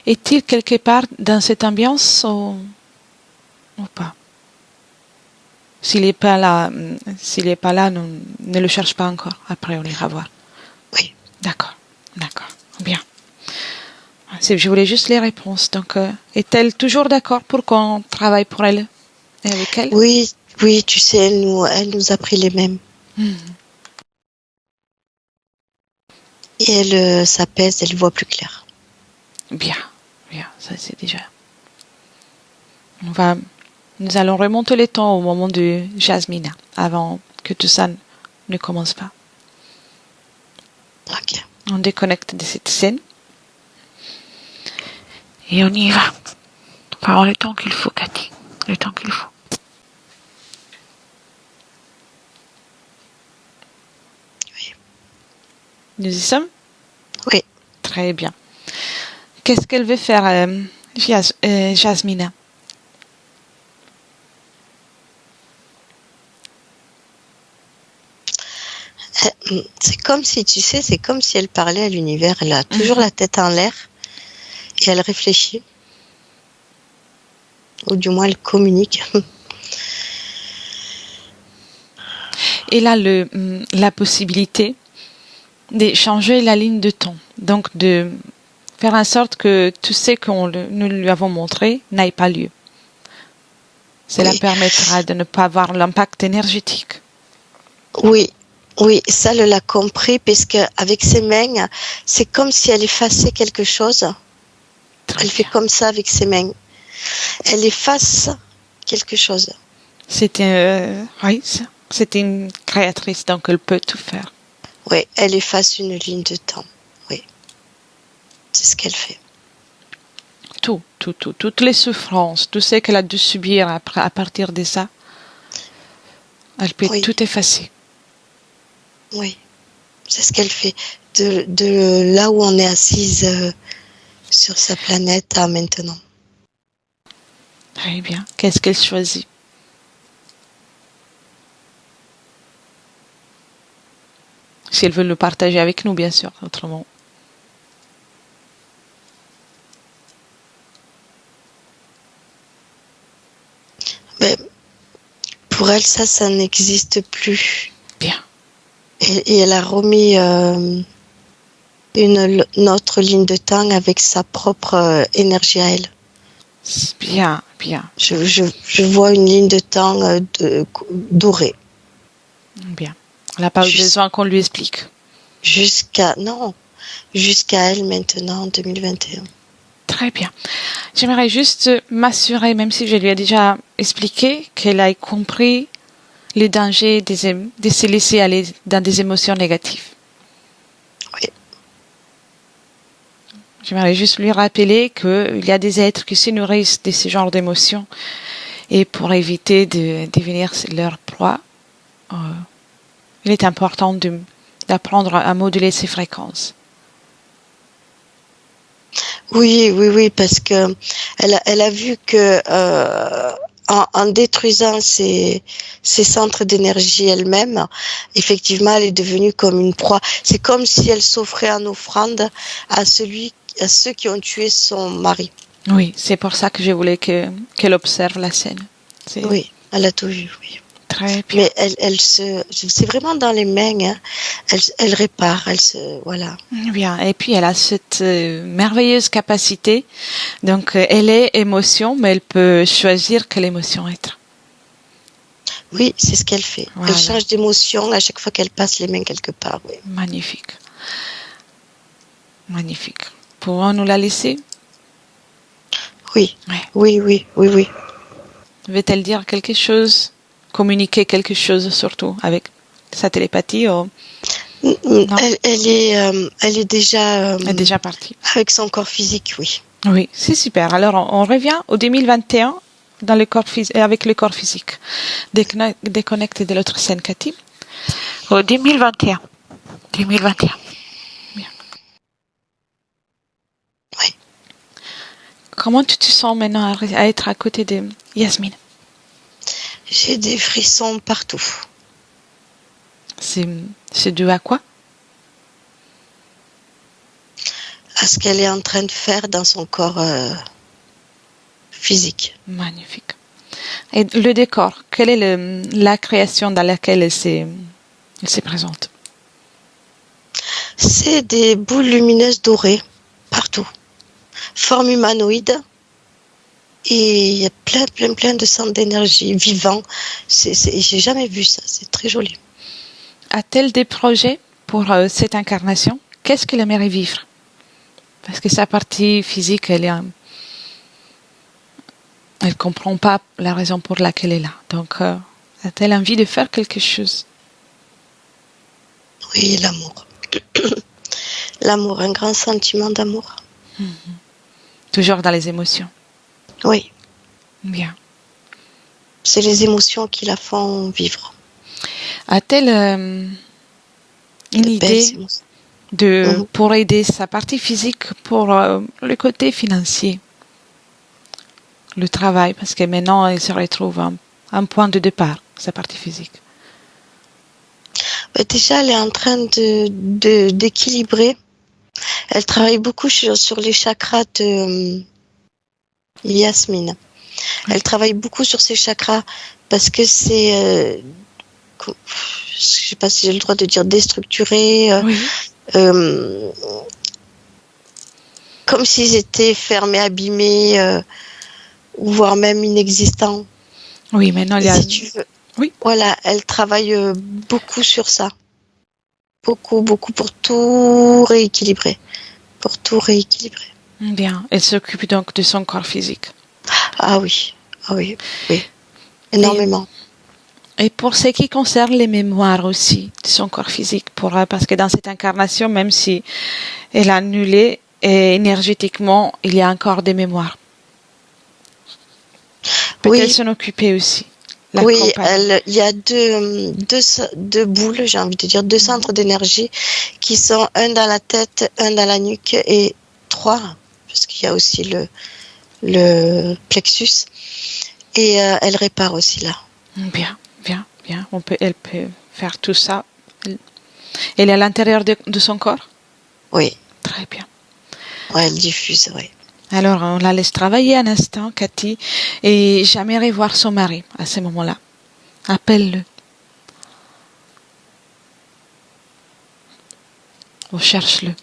Est-il quelque part dans cette ambiance ou pas? S'il n'est pas là, ne le cherche pas encore. Après, on ira voir. Oui. D'accord. Bien. Je voulais juste les réponses. Donc, est-elle toujours d'accord pour qu'on travaille pour elle et avec elle? Oui, tu sais, elle nous a pris les mêmes. Et elle s'apaise, elle voit plus clair. Bien, bien, ça c'est déjà. Nous allons remonter le temps au moment de Jasmina, avant que tout ça ne commence pas. Ok. On déconnecte de cette scène. Et on y va. On va avoir le temps qu'il faut, Cathy. Le temps qu'il faut. Oui. Nous y sommes? Oui. Très bien. Qu'est-ce qu'elle veut faire, Jasmina? C'est comme si, tu sais, c'est comme si elle parlait à l'univers. Elle a toujours la tête en l'air et elle réfléchit. Ou du moins, elle communique. Elle a la possibilité de changer la ligne de temps. Donc, de faire en sorte que tout ce que nous lui avons montré n'aille pas lieu. Cela permettra de ne pas avoir l'impact énergétique. Oui. Oui, ça, elle l'a compris, parce qu'avec ses mains, c'est comme si elle effaçait quelque chose. Elle fait comme ça avec ses mains. Elle efface quelque chose. C'est une créatrice, donc elle peut tout faire. Oui, elle efface une ligne de temps. Oui, c'est ce qu'elle fait. Toutes les souffrances, tout ce qu'elle a dû subir à partir de ça, elle peut tout effacer. Oui, c'est ce qu'elle fait. De là où on est assise sur sa planète à maintenant. Très bien. Qu'est-ce qu'elle choisit? Si elle veut le partager avec nous, bien sûr, autrement. Mais pour elle, ça n'existe plus. Bien. Et elle a remis une autre ligne de temps avec sa propre énergie à elle. Bien, bien. Je vois une ligne de temps dorée. Bien. Elle n'a pas besoin qu'on lui explique. Jusqu'à elle maintenant, en 2021. Très bien. J'aimerais juste m'assurer, même si je lui ai déjà expliqué, qu'elle ait compris le danger de se laisser aller dans des émotions négatives. Oui. J'aimerais juste lui rappeler qu'il y a des êtres qui se nourrissent de ce genre d'émotions et pour éviter de devenir leur proie, il est important d'apprendre à moduler ses fréquences. Oui, parce que elle a vu que en détruisant ces centres d'énergie elle-même, effectivement, elle est devenue comme une proie. C'est comme si elle s'offrait en offrande à ceux qui ont tué son mari. Oui, c'est pour ça que je voulais qu'elle observe la scène. Oui, elle a tout vu, oui. Très bien. Mais c'est vraiment dans les mains, hein. Elle répare, voilà. Bien, et puis elle a cette merveilleuse capacité. Donc, elle est émotion, mais elle peut choisir quelle émotion être. Oui, c'est ce qu'elle fait. Voilà. Elle change d'émotion à chaque fois qu'elle passe les mains quelque part. Oui. Magnifique. Magnifique. Pouvons-nous la laisser? Oui. Ouais. Oui. Veut-elle dire quelque chose? Communiquer quelque chose surtout avec sa télépathie ou... Non. Elle est déjà partie. Avec son corps physique, oui. Oui, c'est super. Alors, on revient au 2021 dans le corps avec le corps physique. Déconnecté de l'autre scène, Cathy. Au 2021. 2021. Bien. Oui. Comment tu te sens maintenant à être à côté de Yasmine? J'ai des frissons partout. C'est dû à quoi? À ce qu'elle est en train de faire dans son corps physique. Magnifique. Et le décor, quelle est la création dans laquelle elle se présente? C'est des boules lumineuses dorées partout. Forme humanoïde. Et il y a plein de centres d'énergie vivants. J'ai jamais vu ça, c'est très joli. A-t-elle des projets pour cette incarnation? Qu'est-ce qu'elle aimerait vivre? Parce que sa partie physique, elle comprend pas la raison pour laquelle elle est là. Donc, a-t-elle envie de faire quelque chose? Oui, l'amour. L'amour, un grand sentiment d'amour. Toujours dans les émotions. Oui, Bien. c'est les émotions qui la font vivre. A-t-elle une De belles idée émotions. pour aider sa partie physique pour le côté financier, le travail, parce que maintenant elle se retrouve à un point de départ, sa partie physique. Déjà, elle est en train d'équilibrer. Elle travaille beaucoup sur les chakras de Yasmine. Elle travaille beaucoup sur ses chakras parce que c'est, je sais pas si j'ai le droit de dire déstructuré, Oui. comme s'ils étaient fermés, abîmés, voire même inexistants. Oui, maintenant il y a... Si tu veux. Oui. Voilà, elle travaille beaucoup sur ça. Beaucoup, beaucoup pour tout rééquilibrer. Bien. Elle s'occupe donc de son corps physique. Ah oui, oui. Énormément. Et pour ce qui concerne les mémoires aussi de son corps physique, parce que dans cette incarnation, même si elle a annulé, énergétiquement, il y a encore des mémoires. Peut-elle s'en occuper aussi? Oui, il y a deux boules, j'ai envie de dire, deux centres d'énergie qui sont un dans la tête, un dans la nuque et 3, parce qu'il y a aussi le plexus. Et elle répare aussi là. Bien. Elle peut faire tout ça. Elle est à l'intérieur de son corps? Oui. Très bien. Ouais, elle diffuse, oui. Alors, on la laisse travailler un instant, Cathy, et jamais revoir son mari à ce moment-là. Appelle-le. Ou cherche-le.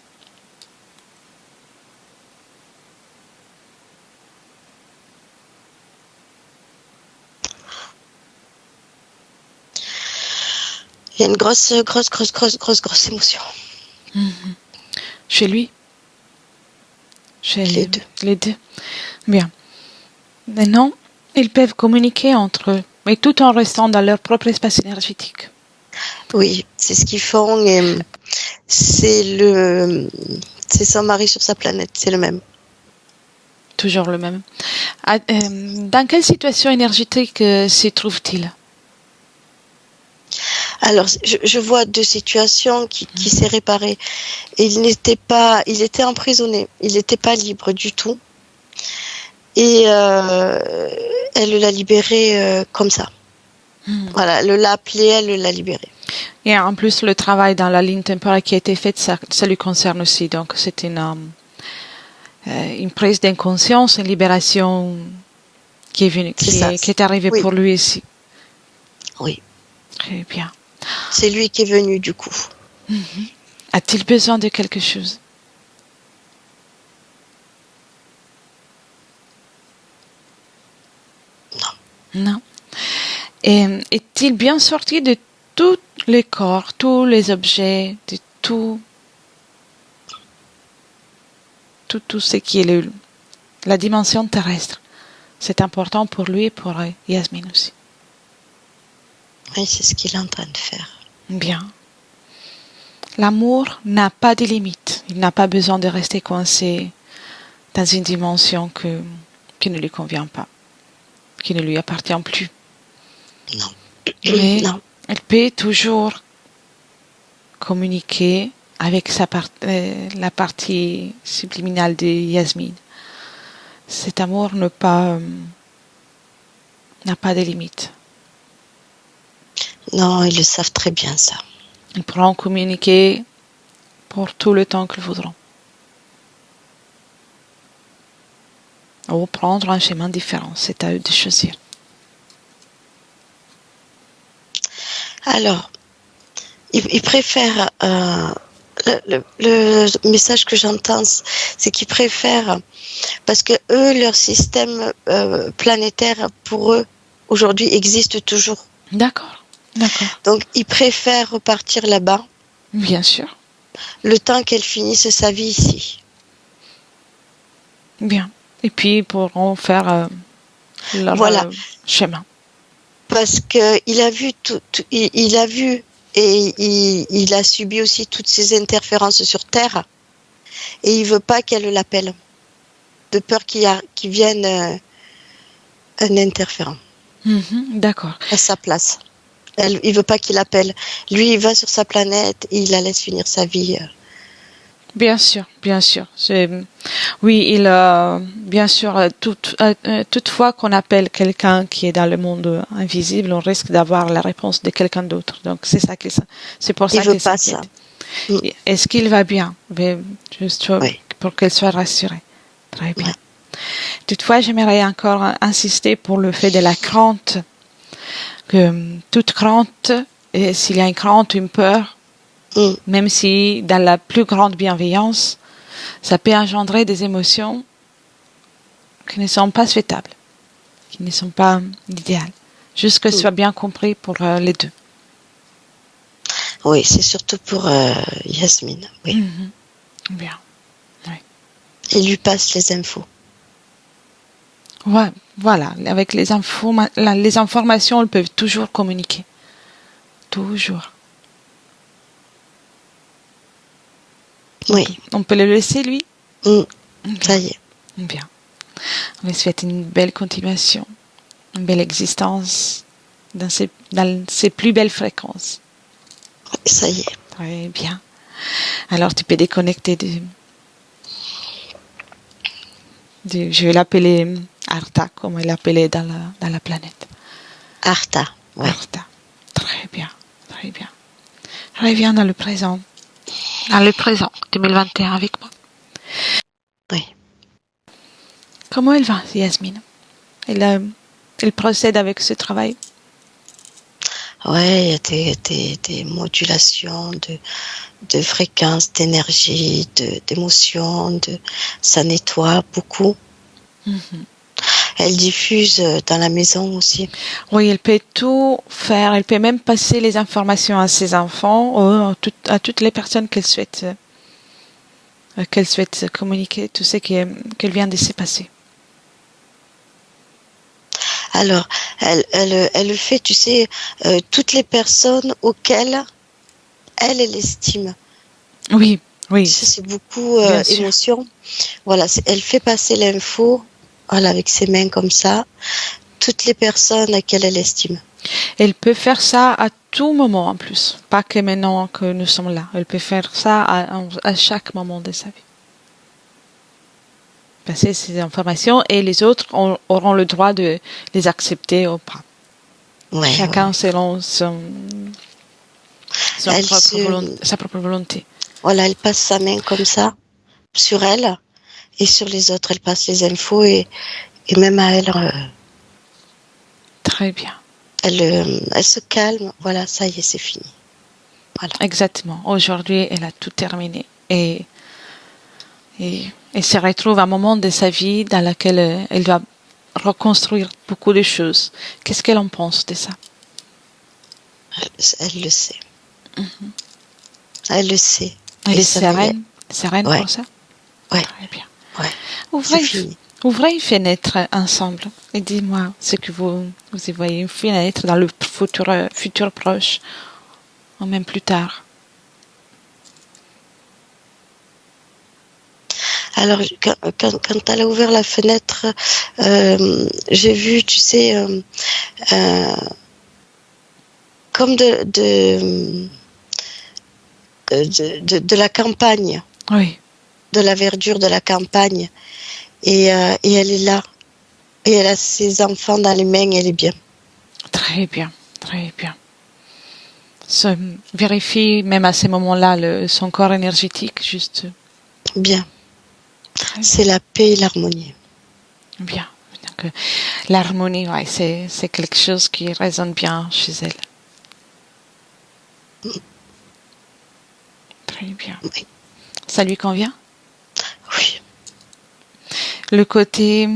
Il y a une grosse émotion. Chez lui? Chez les deux. Les deux. Bien. Maintenant, ils peuvent communiquer entre eux, mais tout en restant dans leur propre espace énergétique. Oui, c'est ce qu'ils font et c'est son mari sur sa planète, c'est le même. Toujours le même. Dans quelle situation énergétique s'y trouve-t-il? Alors, je vois deux situations qui s'est réparées. Il était emprisonné, il n'était pas libre du tout. Et elle l'a libéré comme ça. Voilà, elle l'a appelé, elle l'a libéré. Et en plus, le travail dans la ligne temporelle qui a été fait, ça lui concerne aussi. Donc, c'est une prise d'inconscience, une libération qui est venue, qui est arrivée pour lui ici. Oui. Très bien. C'est lui qui est venu du coup. A-t-il besoin de quelque chose? Non. Et est-il bien sorti de tous les corps, tous les objets, de tout ce qui est la dimension terrestre? C'est important pour lui et pour Yasmine aussi. Oui, c'est ce qu'il est en train de faire. Bien. L'amour n'a pas de limite. Il n'a pas besoin de rester coincé dans une dimension qui ne lui convient pas, qui ne lui appartient plus. Non. Mais non. Elle peut toujours communiquer avec la partie subliminale de Yasmine. Cet amour n'a pas de limite. Non, ils le savent très bien ça. Ils pourront communiquer pour tout le temps qu'ils voudront. Ou prendre un chemin différent. C'est à eux de choisir. Alors, ils préfèrent... le message que j'entends, c'est qu'ils préfèrent... Parce que eux, leur système planétaire, pour eux, aujourd'hui, existe toujours. D'accord. Donc, ils préfèrent repartir là-bas. Bien sûr. Le temps qu'elle finisse sa vie ici. Bien. Et puis, ils pourront faire leur Voilà. chemin. Parce que il a vu il a vu et il a subi aussi toutes ces interférences sur Terre et il veut pas qu'elle l'appelle, de peur qu'il vienne un interférent D'accord. à sa place. Il veut pas qu'il l'appelle. Lui, il va sur sa planète et il la laisse finir sa vie. Bien sûr, bien sûr. Oui, bien sûr, toutefois qu'on appelle quelqu'un qui est dans le monde invisible, on risque d'avoir la réponse de quelqu'un d'autre. Donc, c'est pour ça Il veut qu'il pas s'inquiète. ça. Est-ce qu'il va bien? Juste Oui. pour qu'elle soit rassurée. Très bien. Ouais. Toutefois, j'aimerais encore insister pour le fait de la crainte. Que toute crainte, et s'il y a une crainte, une peur, même si dans la plus grande bienveillance, ça peut engendrer des émotions qui ne sont pas souhaitables, qui ne sont pas idéales. Juste que ce soit bien compris pour les deux. Oui, c'est surtout pour Yasmine. Oui. Bien. Oui. Il lui passe les infos. Ouais, voilà. Avec les informations, elles peuvent toujours communiquer. Toujours. Oui. On peut le laisser, lui? Ça y est. Bien. On lui souhaite une belle continuation, une belle existence dans ses plus belles fréquences. Ça y est. Très bien. Alors, tu peux déconnecter je vais l'appeler Arta, comme elle l'appelait dans la planète. Arta. Ouais. Arta. Très bien. Très bien. Reviens dans le présent. Dans le présent, 2021 avec moi. Oui. Comment elle va, Yasmine? Elle procède avec ce travail? Ouais, il y a des modulations de fréquences, d'énergie, d'émotions, ça nettoie beaucoup. Elle diffuse dans la maison aussi. Oui, elle peut tout faire. Elle peut même passer les informations à ses enfants ou à toutes les personnes qu'elle souhaite communiquer, tout ce qu'elle vient de se passer. Alors, elle fait, tu sais, toutes les personnes auxquelles elle estime. Oui, oui. C'est beaucoup émotion. Voilà, elle fait passer l'info, voilà, avec ses mains comme ça, toutes les personnes à quelles elle estime. Elle peut faire ça à tout moment en plus, pas que maintenant que nous sommes là. Elle peut faire ça à chaque moment de sa vie. Passer ces informations et les autres auront le droit de les accepter ou pas. Ouais, chacun selon sa propre volonté. Voilà, elle passe sa main comme ça sur elle et sur les autres. Elle passe les infos et même à elle. Très bien. Elle se calme. Voilà, ça y est, c'est fini. Voilà. Exactement. Aujourd'hui, elle a tout terminé et se retrouve à un moment de sa vie dans lequel elle doit reconstruire beaucoup de choses. Qu'est-ce qu'elle en pense de ça? Elle le sait. Elle le sait. Elle est sereine pour ça? Oui. Très bien. Ouais. Ouvrez une fenêtre ensemble et dis-moi ce que vous y voyez. Une fenêtre dans le futur proche ou même plus tard. Alors, quand elle a ouvert la fenêtre, j'ai vu, tu sais, comme de la campagne. Oui. De la verdure de la campagne. Et elle est là. Et elle a ses enfants dans les mains, elle est bien. Très bien, très bien. Vérifie même à ces moments-là son corps énergétique, juste. Bien. C'est la paix et l'harmonie. Bien. Donc, l'harmonie, ouais, c'est quelque chose qui résonne bien chez elle. Très bien. Oui. Ça lui convient? Oui. Le côté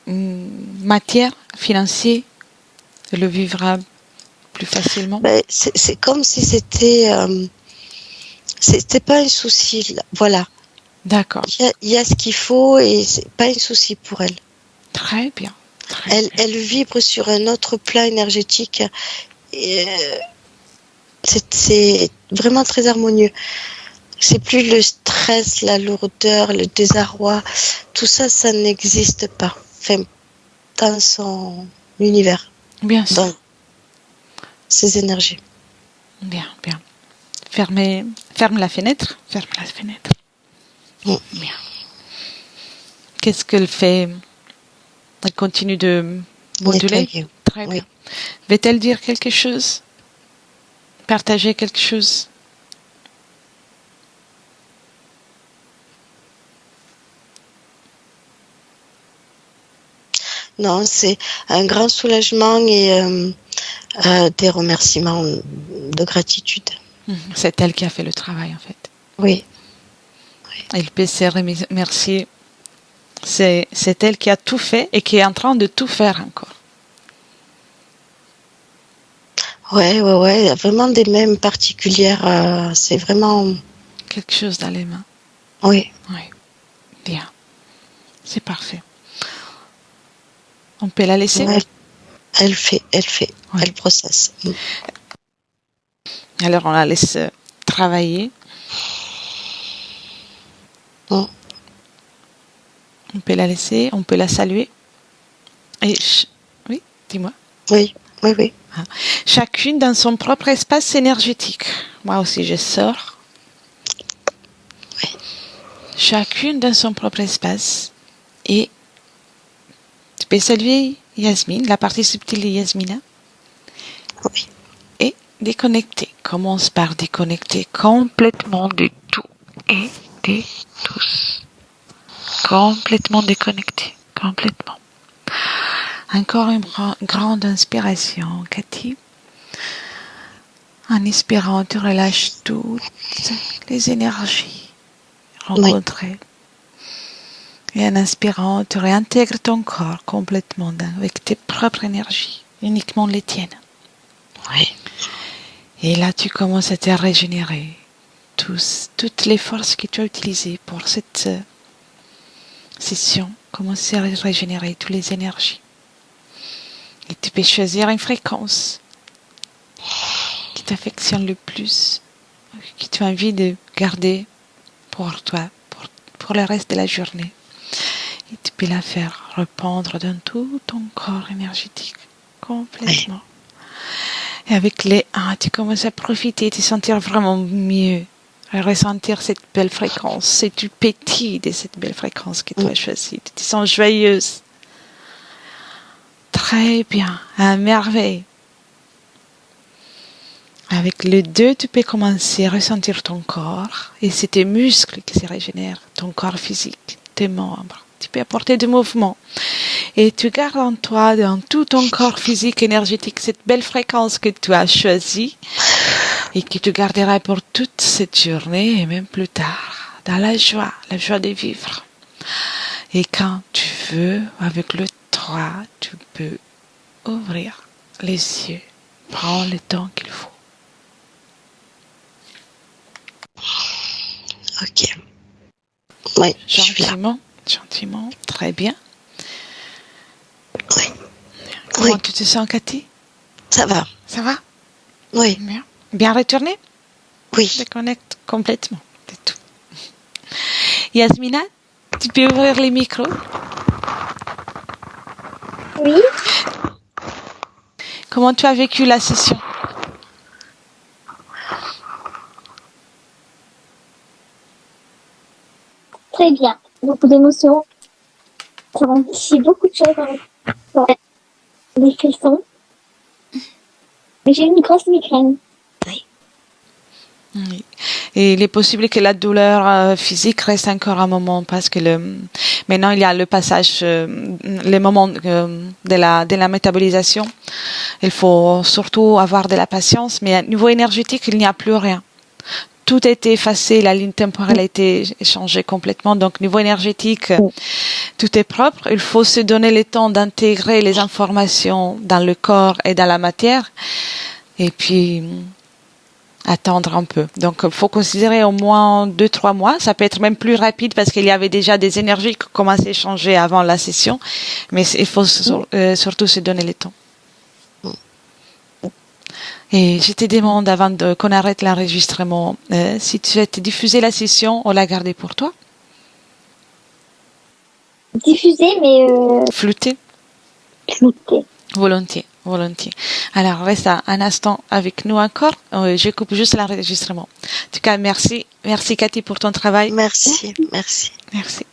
matière, financier, elle le vivra plus facilement? C'est comme si c'était pas un souci. Voilà. D'accord. Il y a ce qu'il faut et c'est pas un souci pour elle. Très bien. Très bien. Elle vibre sur un autre plan énergétique. Et, c'est vraiment très harmonieux. C'est plus le stress, la lourdeur, le désarroi. Tout ça, ça n'existe pas. Enfin, dans son univers, Bien sûr. dans ses énergies. Bien, bien. Ferme la fenêtre. Ferme la fenêtre. Bien. Qu'est-ce qu'elle fait? Elle continue de moduler. Nettoyer. Très bien. Oui. Va-t-elle dire quelque chose? Partager quelque chose? Non, c'est un grand soulagement et des remerciements de gratitude. C'est elle qui a fait le travail, en fait. Oui. Elle peut se remercier. C'est elle qui a tout fait et qui est en train de tout faire encore. Ouais. Vraiment des mêmes particulières. C'est vraiment. Quelque chose dans les mains. Oui. Oui. Bien. C'est parfait. On peut la laisser? Ouais. Elle fait. Oui. Elle processe. Alors on la laisse travailler. Mm. On peut la laisser, on peut la saluer. Et oui, dis-moi. Oui. Chacune dans son propre espace énergétique. Moi aussi, je sors. Oui. Chacune dans son propre espace. Et tu peux saluer Yasmine, la partie subtile de Yasmina. Oui. Et déconnecter. Commence par déconnecter complètement de tout et de tous. Complètement déconnecté. Complètement. Encore une grande inspiration, Cathy. En inspirant, tu relâches toutes les énergies rencontrées. Oui. Et en inspirant, tu réintègres ton corps complètement avec tes propres énergies, uniquement les tiennes. Oui. Et là, tu commences à te régénérer. Toutes les forces que tu as utilisées pour cette session, commencer à régénérer toutes les énergies. Et tu peux choisir une fréquence qui t'affectionne le plus, que tu as envie de garder pour toi, pour le reste de la journée. Et tu peux la faire répandre dans tout ton corps énergétique, complètement. Oui. Et avec les 1, tu commences à profiter, te sentir vraiment mieux, à ressentir cette belle fréquence, c'est du pétilles de cette belle fréquence que tu as choisie. Tu te sens joyeuse. Très bien, à merveille. Avec le 2, tu peux commencer à ressentir ton corps et c'est tes muscles qui se régénèrent, ton corps physique, tes membres. Tu peux apporter du mouvement et tu gardes en toi, dans tout ton corps physique, énergétique, cette belle fréquence que tu as choisie et que tu garderas pour toute cette journée et même plus tard, dans la joie de vivre. Et quand tu veux, avec le 3, tu peux ouvrir les yeux. Prends le temps qu'il faut. Ok. Oui, gentiment, très bien. Oui. Comment tu te sens, Cathy? Ça va. Ça va? Oui. Bien retourné? Oui. Je déconnecte complètement, c'est tout. Yasmina, tu peux ouvrir les micros? Oui. Comment tu as vécu la session? Très bien. Beaucoup d'émotions. Ça remplit beaucoup de choses dans les frissons. Mais j'ai une grosse migraine. Oui. Et il est possible que la douleur physique reste encore un moment parce que maintenant il y a le passage, le moment de la métabolisation. Il faut surtout avoir de la patience, mais à niveau énergétique, il n'y a plus rien. Tout a été effacé, la ligne temporelle a été changée complètement. Donc, niveau énergétique, tout est propre. Il faut se donner le temps d'intégrer les informations dans le corps et dans la matière. Et puis, attendre un peu. Donc, il faut considérer au moins 2-3 mois. Ça peut être même plus rapide parce qu'il y avait déjà des énergies qui commençaient à changer avant la session. Mais il faut surtout se donner le temps. Et je te demande, avant qu'on arrête l'enregistrement, si tu souhaites diffuser la session ou la garder pour toi? Diffuser, mais Flouter? flouter. Volontiers, volontiers. Alors, reste un instant avec nous encore. Je coupe juste l'enregistrement. En tout cas, merci. Merci, Cathy, pour ton travail. Merci, merci. Merci.